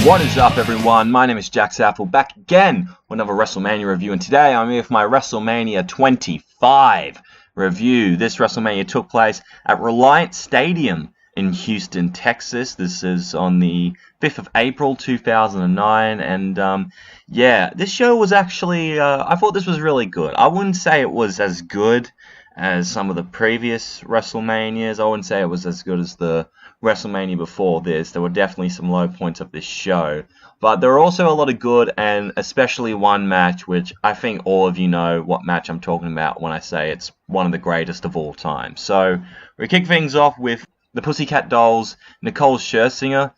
What is up, everyone? My name is Jack Saffel, back again with another WrestleMania review, and today I'm here with my WrestleMania 25 review. This WrestleMania took place at Reliant Stadium in Houston, Texas. This is on the 5th of April 2009, and yeah, this show was actually, I thought this was really good. I wouldn't say it was as good as some of the previous WrestleManias. I wouldn't say it was as good as the WrestleMania before this. There were definitely some low points of this show, but there are also a lot of good, and especially one match which I think all of you know what match I'm talking about when I say it's one of the greatest of all time. So we kick things off with the Pussycat Dolls, Nicole Scherzinger,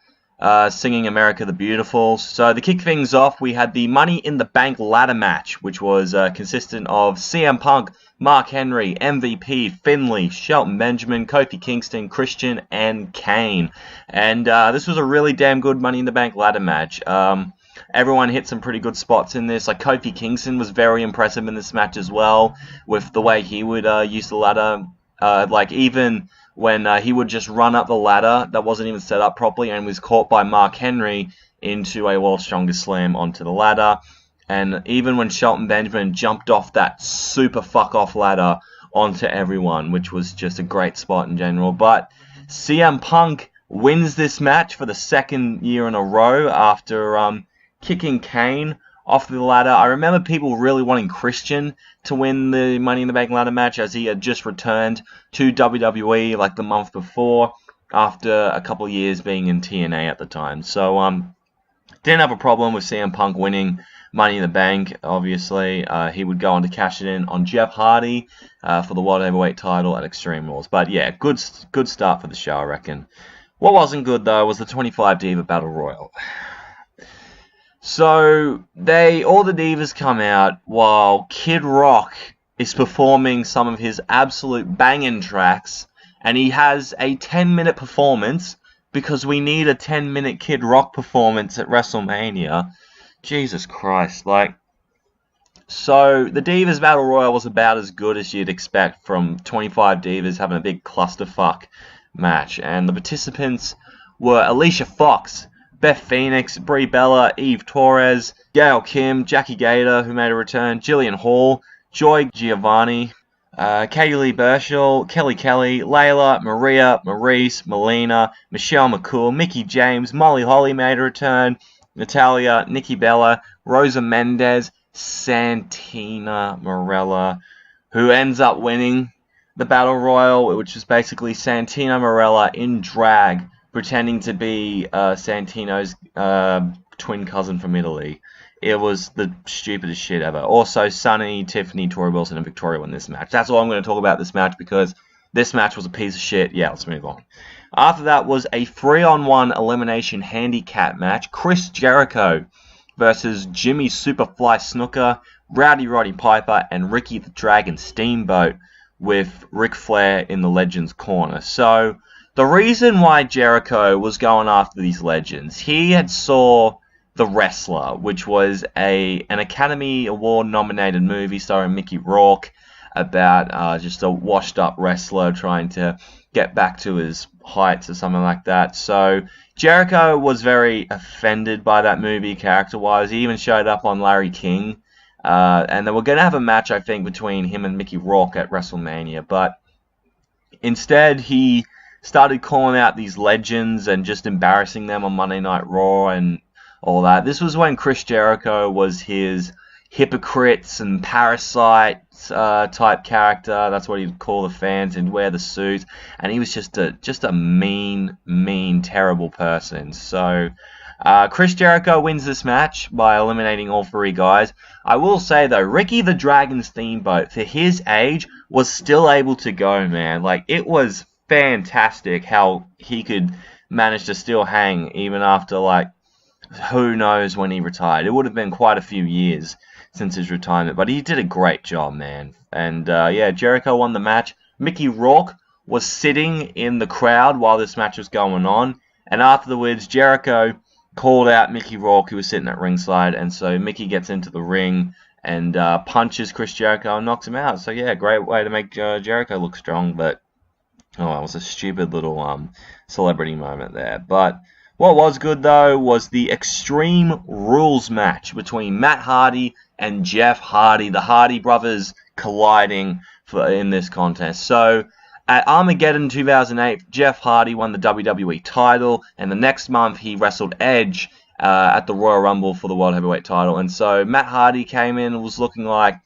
singing America the Beautiful. So to kick things off, we had the Money in the Bank ladder match, which was consistent of CM Punk, Mark Henry, MVP, Finlay, Shelton Benjamin, Kofi Kingston, Christian, and Kane. And this was a really damn good Money in the Bank ladder match. Everyone hit some pretty good spots in this. Like Kofi Kingston was very impressive in this match as well, with the way he would use the ladder. Like even when he would just run up the ladder that wasn't even set up properly and was caught by Mark Henry into a World's Strongest Slam onto the ladder. And even when Shelton Benjamin jumped off that super fuck-off ladder onto everyone, which was just a great spot in general. But CM Punk wins this match for the second year in a row after kicking Kane off the ladder. I remember people really wanting Christian to win the Money in the Bank ladder match, as he had just returned to WWE like the month before after a couple of years being in TNA at the time. So didn't have a problem with CM Punk winning Money in the Bank. Obviously, he would go on to cash it in on Jeff Hardy for the World Heavyweight title at Extreme Rules. But yeah, good start for the show, I reckon. What wasn't good, though, was the 25 Diva Battle Royal. So, all the Divas come out while Kid Rock is performing some of his absolute banging tracks, and he has a 10-minute performance because we need a 10-minute Kid Rock performance at WrestleMania. Jesus Christ, so the Divas Battle Royal was about as good as you'd expect from 25 Divas having a big clusterfuck match, and the participants were Alicia Fox, Beth Phoenix, Brie Bella, Eve Torres, Gail Kim, Jackie Gator, who made a return, Jillian Hall, Joy Giovanni, Katie Lee Burchell, Kelly Kelly, Layla, Maria, Maurice, Melina, Michelle McCool, Mickey James, Molly Holly made a return, Natalia, Nikki Bella, Rosa Mendez, Santina Marella, who ends up winning the Battle Royal, which is basically Santina Marella in drag, pretending to be Santino's twin cousin from Italy. It was the stupidest shit ever. Also, Sunny, Tiffany, Tori Wilson, and Victoria won this match. That's all I'm going to talk about this match, because this match was a piece of shit. Yeah, let's move on. After that was a 3-on-1 elimination handicap match. Chris Jericho versus Jimmy Superfly Snuka, Rowdy Roddy Piper, and Ricky the Dragon Steamboat, with Ric Flair in the Legends corner. So, the reason why Jericho was going after these legends, he had saw The Wrestler, which was an Academy Award nominated movie starring Mickey Rourke, about just a washed up wrestler trying to get back to his heights or something like that. So Jericho was very offended by that movie character-wise. He even showed up on Larry King. And they were going to have a match, I think, between him and Mickey Rourke at WrestleMania. But instead, he started calling out these legends and just embarrassing them on Monday Night Raw and all that. This was when Chris Jericho was his hypocrites and parasites type character. That's what he'd call the fans, and wear the suit. And he was just a mean, terrible person. So Chris Jericho wins this match by eliminating all three guys. I will say, though, Ricky the Dragon Steamboat, for his age, was still able to go, man. Like, it was fantastic how he could manage to still hang even after, like, who knows when he retired. It would have been quite a few years since his retirement, but he did a great job, man. And yeah, Jericho won the match. Mickey Rourke was sitting in the crowd while this match was going on, and afterwards Jericho called out Mickey Rourke, who was sitting at ringside, and so Mickey gets into the ring and punches Chris Jericho and knocks him out. So yeah, great way to make Jericho look strong, but oh, it was a stupid little celebrity moment there. But What was good, though, was the Extreme Rules match between Matt Hardy and Jeff Hardy. The Hardy brothers colliding in this contest. So, at Armageddon 2008, Jeff Hardy won the WWE title, and the next month he wrestled Edge at the Royal Rumble for the World Heavyweight title. And so, Matt Hardy came in and was looking like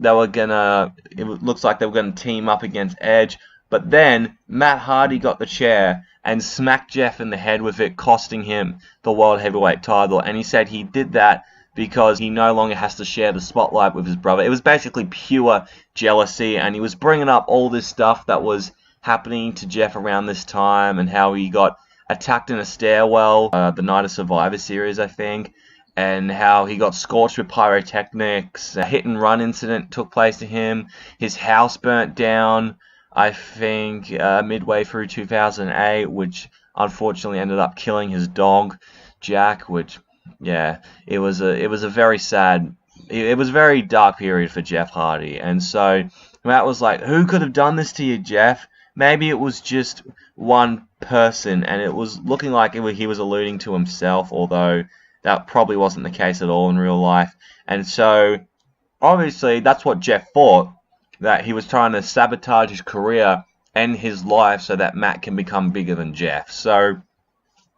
it looks like they were gonna team up against Edge. But then, Matt Hardy got the chair and smacked Jeff in the head with it, costing him the World Heavyweight title. And he said he did that because he no longer has to share the spotlight with his brother. It was basically pure jealousy, and he was bringing up all this stuff that was happening to Jeff around this time, and how he got attacked in a stairwell the night of Survivor Series, I think, and how he got scorched with pyrotechnics. A hit-and-run incident took place to him. His house burnt down, I think, midway through 2008, which unfortunately ended up killing his dog, Jack, which, yeah, it was a very sad, it was a very dark period for Jeff Hardy. And so Matt was like, who could have done this to you, Jeff? Maybe it was just one person, and it was looking like he was alluding to himself, although that probably wasn't the case at all in real life. And so, obviously, that's what Jeff thought, that he was trying to sabotage his career and his life so that Matt can become bigger than Jeff. So,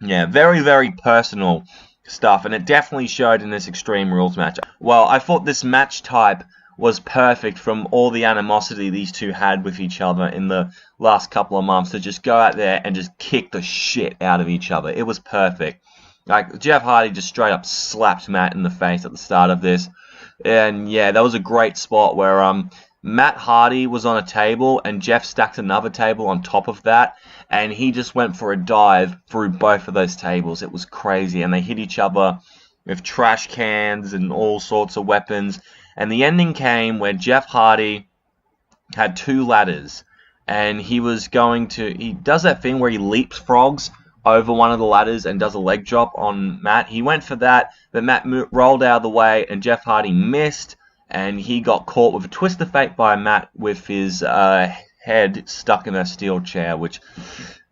yeah, very, very personal stuff, and it definitely showed in this Extreme Rules match. Well, I thought this match type was perfect from all the animosity these two had with each other in the last couple of months, to just go out there and just kick the shit out of each other. It was perfect. Like, Jeff Hardy just straight up slapped Matt in the face at the start of this. And yeah, that was a great spot where Matt Hardy was on a table and Jeff stacked another table on top of that, and he just went for a dive through both of those tables. It was crazy, and they hit each other with trash cans and all sorts of weapons. And the ending came where Jeff Hardy had two ladders, and he does that thing where he leapfrogs over one of the ladders and does a leg drop on Matt. He went for that, but Matt rolled out of the way, and Jeff Hardy missed, and he got caught with a twist of fate by Matt with his head stuck in a steel chair, which,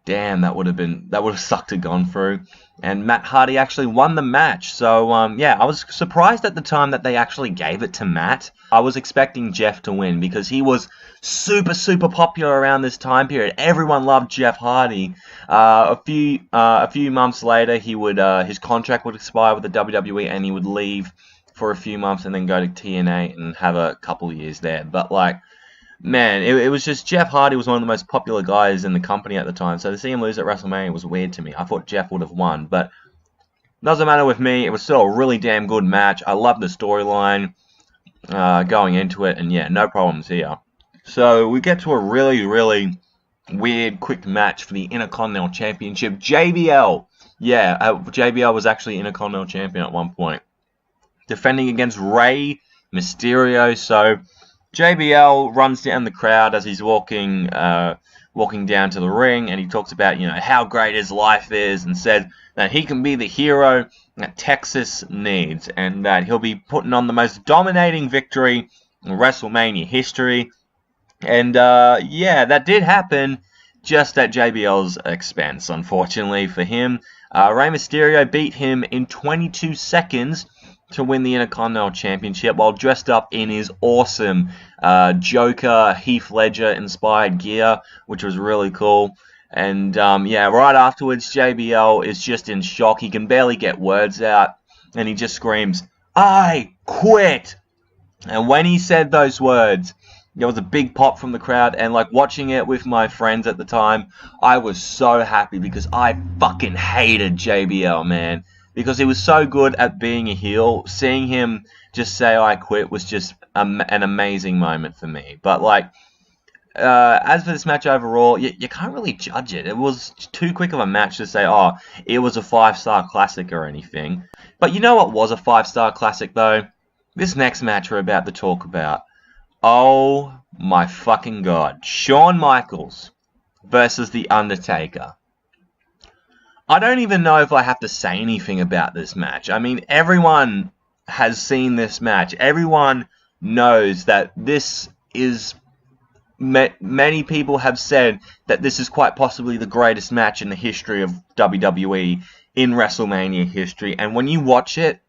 damn, that would have sucked to gone through. And Matt Hardy actually won the match. So, yeah, I was surprised at the time that they actually gave it to Matt. I was expecting Jeff to win because he was super, super popular around this time period. Everyone loved Jeff Hardy. A few months later, his contract would expire with the WWE, and he would leave for a few months and then go to TNA and have a couple of years there. But, like, man, it was just, Jeff Hardy was one of the most popular guys in the company at the time, so to see him lose at WrestleMania was weird to me. I thought Jeff would have won, but doesn't matter with me. It was still a really damn good match. I loved the storyline going into it, and yeah, no problems here. So we get to a really, really weird, quick match for the Intercontinental Championship. JBL, yeah, JBL was actually Intercontinental Champion at one point, defending against Rey Mysterio. So JBL runs down the crowd as he's walking down to the ring, and he talks about, how great his life is, and said that he can be the hero that Texas needs, and that he'll be putting on the most dominating victory in WrestleMania history. And yeah, that did happen, just at JBL's expense, unfortunately for him. Rey Mysterio beat him in 22 seconds to win the Intercontinental Championship while dressed up in his awesome Joker, Heath Ledger-inspired gear, which was really cool. And yeah, right afterwards, JBL is just in shock. He can barely get words out, and he just screams, "I quit!" And when he said those words, there was a big pop from the crowd, and like watching it with my friends at the time, I was so happy because I fucking hated JBL, man. Because he was so good at being a heel. Seeing him just say "I quit" was just an amazing moment for me. But like, as for this match overall, you can't really judge it. It was too quick of a match to say, oh, it was a 5-star classic or anything. But you know what was a 5-star classic though? This next match we're about to talk about. Oh my fucking god. Shawn Michaels versus The Undertaker. I don't even know if I have to say anything about this match. I mean, everyone has seen this match. Everyone knows that this is... Many people have said that this is quite possibly the greatest match in the history of WWE in WrestleMania history. And when you watch it,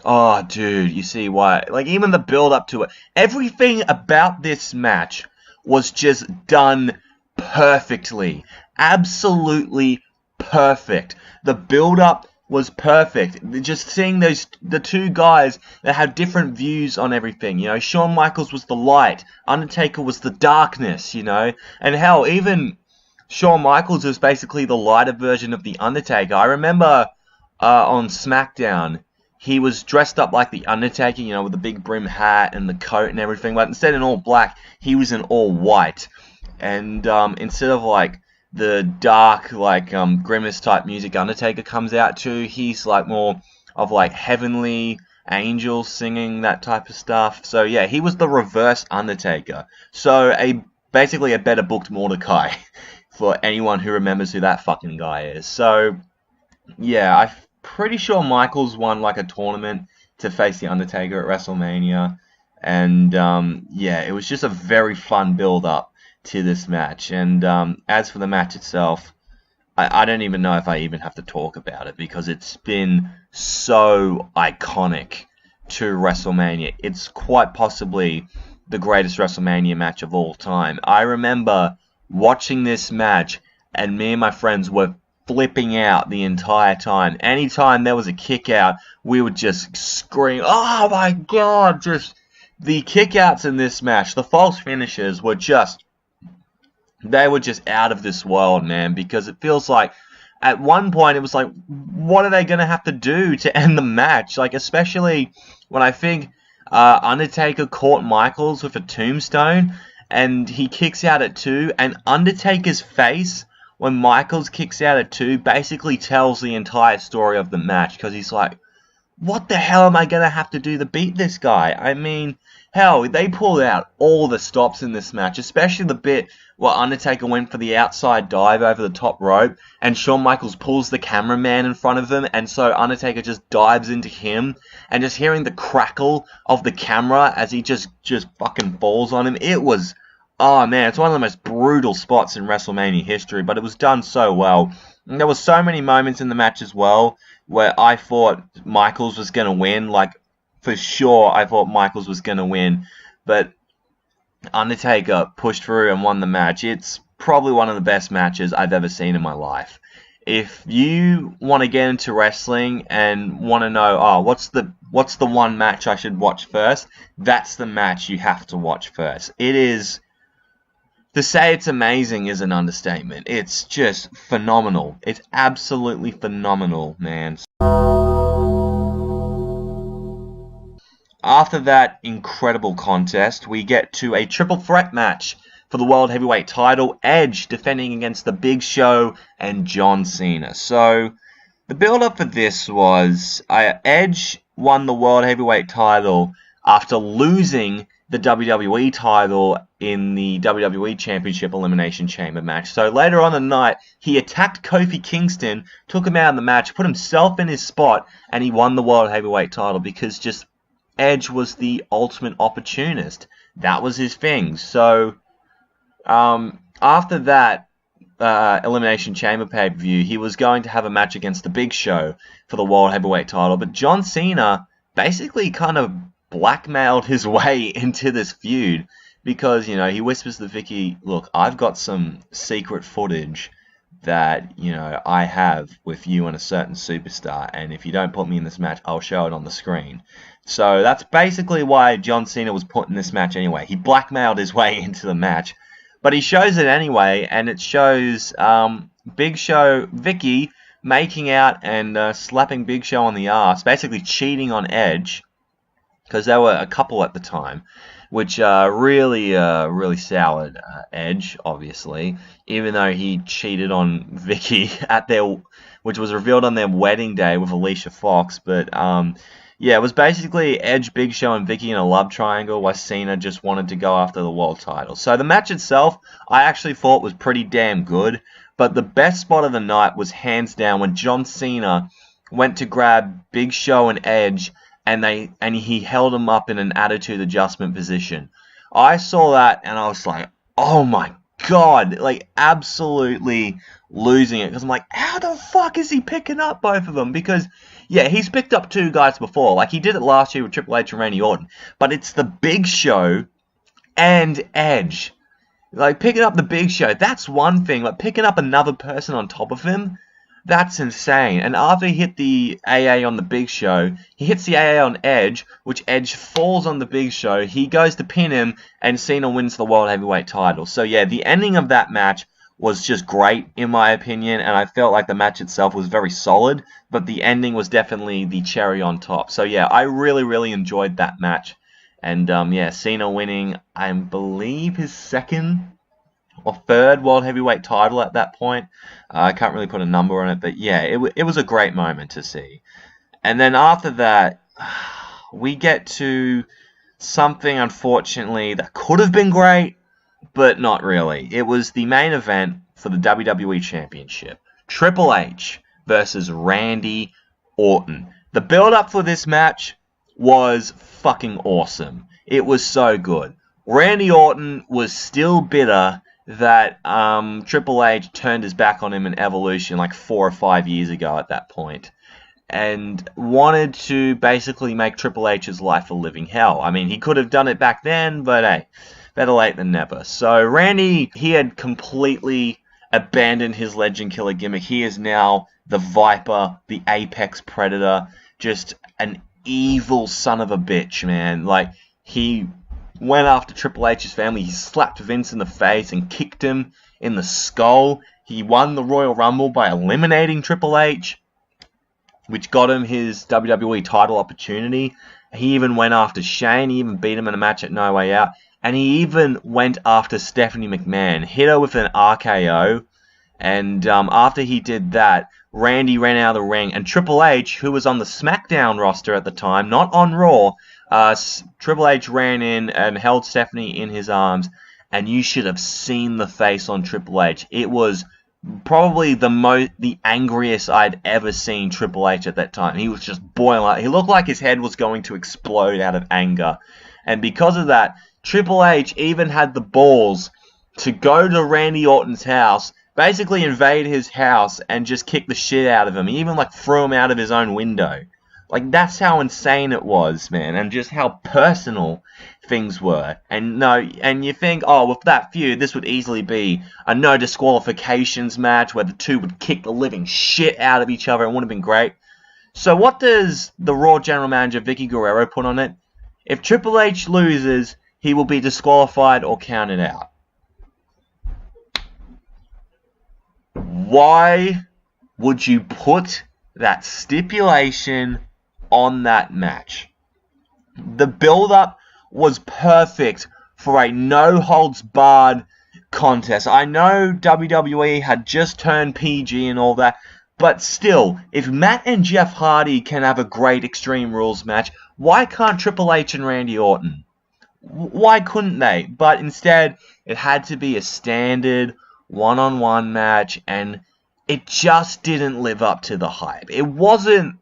oh, dude, you see why. Like, even the build-up to it. Everything about this match was just done perfectly. Absolutely perfect. The build-up was perfect. Just seeing the two guys that have different views on everything. You know, Shawn Michaels was the light. Undertaker was the darkness, you know. And hell, even Shawn Michaels was basically the lighter version of the Undertaker. I remember on SmackDown, he was dressed up like the Undertaker, you know, with the big brim hat and the coat and everything. But instead of all black, he was in all white. And instead of like the dark, like grimace type music Undertaker comes out to, he's like more of like heavenly angels singing, that type of stuff. So yeah, he was the reverse Undertaker. So basically a better booked Mordecai for anyone who remembers who that fucking guy is. So yeah, I'm pretty sure Michaels won like a tournament to face the Undertaker at WrestleMania. And yeah, it was just a very fun build up to this match. And as for the match itself, I don't even know if I even have to talk about it, because it's been so iconic to WrestleMania. It's quite possibly the greatest WrestleMania match of all time. I remember watching this match, and me and my friends were flipping out the entire time. Anytime there was a kick out, we would just scream, "Oh my god!" Just the kick outs in this match, the false finishes were just, they were just out of this world, man, because it feels like at one point it was like, what are they going to have to do to end the match? Like, especially when I think Undertaker caught Michaels with a tombstone and he kicks out at 2, and Undertaker's face when Michaels kicks out at 2 basically tells the entire story of the match, because he's like, what the hell am I going to have to do to beat this guy? I mean, hell, they pulled out all the stops in this match, especially the bit where Undertaker went for the outside dive over the top rope, and Shawn Michaels pulls the cameraman in front of him, and so Undertaker just dives into him, and just hearing the crackle of the camera as he just fucking falls on him, it was, oh man, it's one of the most brutal spots in WrestleMania history, but it was done so well. And there were so many moments in the match as well where I thought Michaels was going to win. Like, for sure, I thought Michaels was going to win. But Undertaker pushed through and won the match. It's probably one of the best matches I've ever seen in my life. If you want to get into wrestling and want to know, oh, what's the one match I should watch first, that's the match you have to watch first. It is... To say it's amazing is an understatement. It's just phenomenal. It's absolutely phenomenal, man. After that incredible contest, we get to a triple threat match for the World Heavyweight title. Edge defending against The Big Show and John Cena. So, the build-up for this was Edge won the World Heavyweight title after losing the WWE title in the WWE Championship Elimination Chamber match. So later on in the night, he attacked Kofi Kingston, took him out of the match, put himself in his spot, and he won the World Heavyweight title because just Edge was the ultimate opportunist. That was his thing. So after that Elimination Chamber pay-per-view, he was going to have a match against The Big Show for the World Heavyweight title, but John Cena basically kind of blackmailed his way into this feud because, you know, he whispers to Vicky, look, I've got some secret footage that, you know, I have with you and a certain superstar, and if you don't put me in this match, I'll show it on the screen. So that's basically why John Cena was put in this match anyway. He blackmailed his way into the match, but he shows it anyway, and it shows Big Show, Vicky, making out and slapping Big Show on the ass, basically cheating on Edge, because they were a couple at the time, which really soured Edge, obviously, even though he cheated on Vicky at which was revealed on their wedding day with Alicia Fox. But yeah, it was basically Edge, Big Show, and Vicky in a love triangle, while Cena just wanted to go after the world title. So the match itself, I actually thought was pretty damn good, but the best spot of the night was hands down when John Cena went to grab Big Show and Edge, and he held him up in an attitude adjustment position. I saw that and I was like, oh my God, like, absolutely losing it. Because I'm like, how the fuck is he picking up both of them? Because, yeah, he's picked up 2 guys before. Like, he did it last year with Triple H and Randy Orton. But it's the Big Show and Edge. Like, picking up the Big Show, that's one thing. But picking up another person on top of him, that's insane. And after he hit the AA on the Big Show, he hits the AA on Edge, which Edge falls on the Big Show. He goes to pin him, and Cena wins the World Heavyweight title. So yeah, the ending of that match was just great, in my opinion, and I felt like the match itself was very solid, but the ending was definitely the cherry on top. So yeah, I really, really enjoyed that match. And yeah, Cena winning, I believe, his 2nd or 3rd World Heavyweight title at that point. I can't really put a number on it, but yeah, it was a great moment to see. And then after that, we get to something, unfortunately, that could have been great, but not really. It was the main event for the WWE Championship. Triple H versus Randy Orton. The build-up for this match was fucking awesome. It was so good. Randy Orton was still bitter that Triple H turned his back on him in Evolution like 4 or 5 years ago at that point, and wanted to basically make Triple H's life a living hell. I mean, he could have done it back then, but hey, better late than never. So Randy, he had completely abandoned his Legend Killer gimmick. He is now the Viper, the Apex Predator, just an evil son of a bitch, man. Like, he went after Triple H's family. He slapped Vince in the face and kicked him in the skull. He won the Royal Rumble by eliminating Triple H, which got him his WWE title opportunity. He even went after Shane. He even beat him in a match at No Way Out. And he even went after Stephanie McMahon, hit her with an RKO. And after he did that, Randy ran out of the ring. And Triple H, who was on the SmackDown roster at the time, not on Raw, Triple H ran in and held Stephanie in his arms, and you should have seen the face on Triple H. It was probably the angriest I'd ever seen Triple H at that time. He was just boiling. He looked like his head was going to explode out of anger. And because of that, Triple H even had the balls to go to Randy Orton's house, basically invade his house, and just kick the shit out of him. He even threw him out of his own window. Like, that's how insane it was, man, and just how personal things were. And you think, oh, with that feud, this would easily be a no disqualifications match where the two would kick the living shit out of each other. It would have been great. So what does the Raw General Manager Vicky Guerrero put on it? If Triple H loses, he will be disqualified or counted out. Why would you put that stipulation on that match? The build-up was perfect for a no-holds-barred contest. I know WWE had just turned PG and all that, but still, if Matt and Jeff Hardy can have a great Extreme Rules match, why can't Triple H and Randy Orton? Why couldn't they? But instead, it had to be a standard one-on-one match, and it just didn't live up to the hype. It wasn't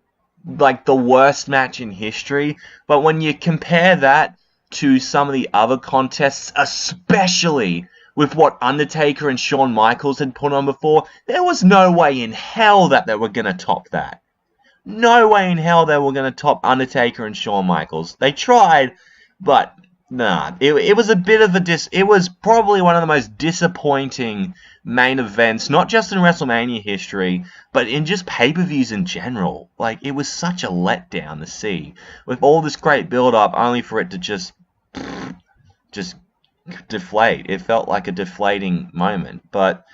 like the worst match in history, but when you compare that to some of the other contests, especially with what Undertaker and Shawn Michaels had put on before, there was no way in hell that they were going to top that. No way in hell they were going to top Undertaker and Shawn Michaels. They tried, but nah. It was a bit of it was probably one of the most disappointing main events, not just in WrestleMania history, but in just pay-per-views in general. Like, it was such a letdown to see, with all this great build-up, only for it to just deflate. It felt like a deflating moment. But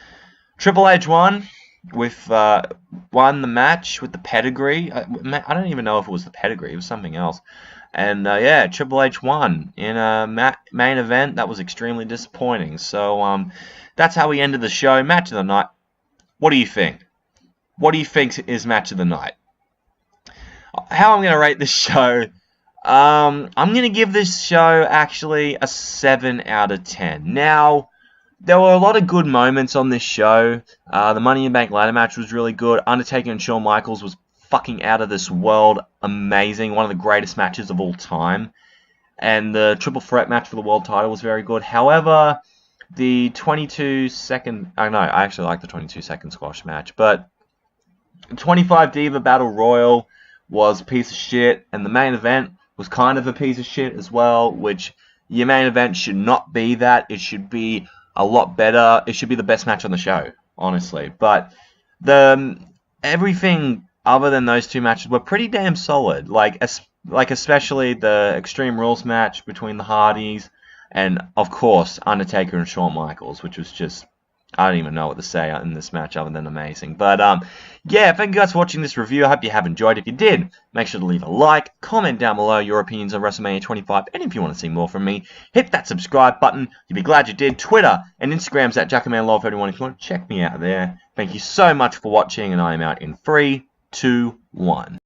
Triple H won the match with the pedigree. I don't even know if it was the pedigree. It was something else. And yeah, Triple H won in a main event that was extremely disappointing. So that's how we ended the show. Match of the night. What do you think? What do you think is match of the night? How I'm going to rate this show? I'm going to give this show actually a 7 out of 10. Now, there were a lot of good moments on this show. The Money in the Bank ladder match was really good. Undertaker and Shawn Michaels was fucking out of this world. Amazing. One of the greatest matches of all time. And the triple threat match for the world title was very good. However, the 22-second... I know, I actually like the 22-second squash match. But 25 Diva Battle Royal was a piece of shit. And the main event was kind of a piece of shit as well. Which, your main event should not be that. It should be a lot better. It should be the best match on the show, honestly. But everything other than those two matches were pretty damn solid. Like especially the Extreme Rules match between the Hardys. And, of course, Undertaker and Shawn Michaels, which was just, I don't even know what to say in this match other than amazing. But, yeah, thank you guys for watching this review. I hope you have enjoyed. If you did, make sure to leave a like, comment down below your opinions on WrestleMania 25, and if you want to see more from me, hit that subscribe button. You'll be glad you did. Twitter and Instagram's at JackoManLaw31 if you want to check me out there. Thank you so much for watching, and I am out in 3, 2, 1.